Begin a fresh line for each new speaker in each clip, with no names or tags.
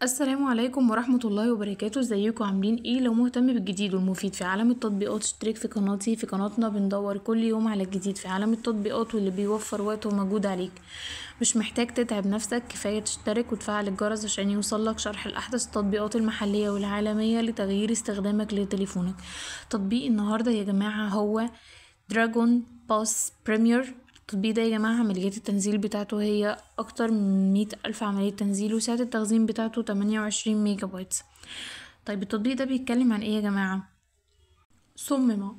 السلام عليكم ورحمة الله وبركاته. ازيكم عاملين ايه؟ لو مهتم بالجديد والمفيد في عالم التطبيقات اشترك في قناتي. في قناتنا بندور كل يوم على الجديد في عالم التطبيقات واللي بيوفر وقت ومجهود عليك. مش محتاج تتعب نفسك، كفاية تشترك وتفعل الجرس عشان يوصلك شرح الأحدث التطبيقات المحلية والعالمية لتغيير استخدامك لتليفونك. تطبيق النهاردة يا جماعة هو دراجون باس بريمير. التطبيق ده يا جماعة عمليات التنزيل بتاعته هي أكتر من 100,000 عملية تنزيل، وسعة التخزين بتاعته 28 ميجا بايت. طيب التطبيق ده بيتكلم عن ايه يا جماعة؟ صمم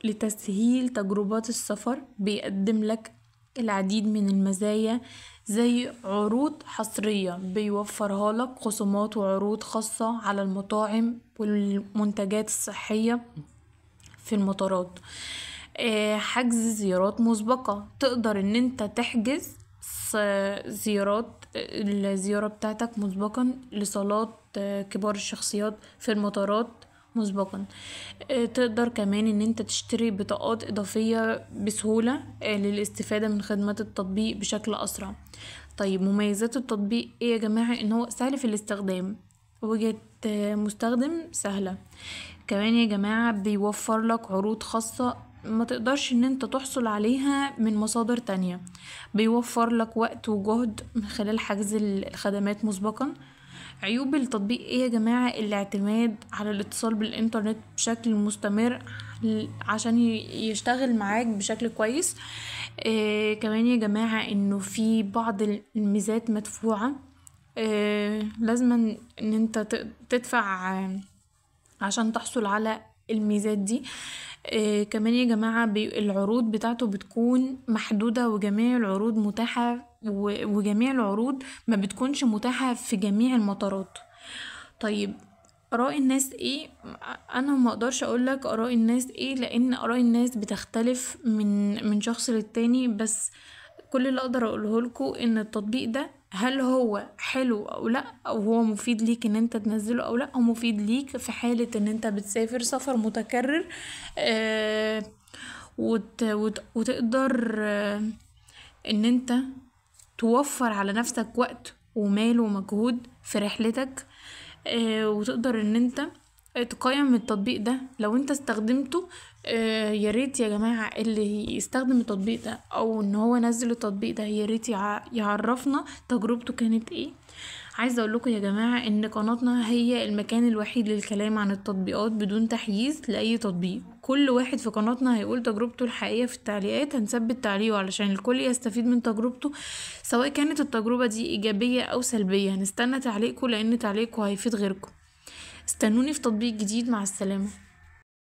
لتسهيل تجربات السفر، بيقدم لك العديد من المزايا زي عروض حصرية بيوفرها لك، خصومات وعروض خاصة على المطاعم والمنتجات الصحية في المطارات. حجز زيارات مسبقة، تقدر ان انت تحجز الزيارة بتاعتك مسبقا لصالات كبار الشخصيات في المطارات مسبقا. تقدر كمان ان انت تشتري بطاقات اضافية بسهولة للاستفادة من خدمات التطبيق بشكل اسرع. طيب مميزات التطبيق ايه يا جماعة؟ ان هو سهل في الاستخدام، وجهة مستخدم سهلة. كمان يا جماعة بيوفر لك عروض خاصة ما تقدرش ان انت تحصل عليها من مصادر تانية. بيوفر لك وقت وجهد من خلال حجز الخدمات مسبقا. عيوب التطبيق ايه يا جماعة؟ الاعتماد على الاتصال بالانترنت بشكل مستمر عشان يشتغل معاك بشكل كويس. كمان يا جماعة انه في بعض الميزات مدفوعة، لازم ان انت تدفع عشان تحصل على الميزات دي. كمان يا جماعة العروض بتاعته بتكون محدودة، وجميع العروض متاحة وجميع العروض ما بتكونش متاحة في جميع المطارات. طيب آراء الناس ايه؟ انا ما اقدرش اقولك آراء الناس ايه، لان آراء الناس بتختلف من شخص للتاني. بس كل اللي اقدر اقوله لكم ان التطبيق ده هل هو حلو او لا، او هو مفيد ليك ان انت تنزله او لا، هو مفيد ليك في حالة ان انت بتسافر سفر متكرر. آه وتقدر ان انت توفر على نفسك وقت ومال ومجهود في رحلتك. وتقدر ان انت تقيم التطبيق ده لو انت استخدمته. يا ريت يا جماعة اللي يستخدم التطبيق ده او ان هو نزل التطبيق ده يا ريت يعرفنا تجربته كانت ايه. عايزة اقول لكم يا جماعة ان قناتنا هي المكان الوحيد للكلام عن التطبيقات بدون تحييز لاي تطبيق. كل واحد في قناتنا هيقول تجربته الحقيقية في التعليقات، هنثبت تعليقه علشان الكل يستفيد من تجربته، سواء كانت التجربة دي ايجابية او سلبية. هنستنى تعليقكم لان تعليقكم هيفيد غيركم. استنوني في تطبيق جديد، مع السلامة.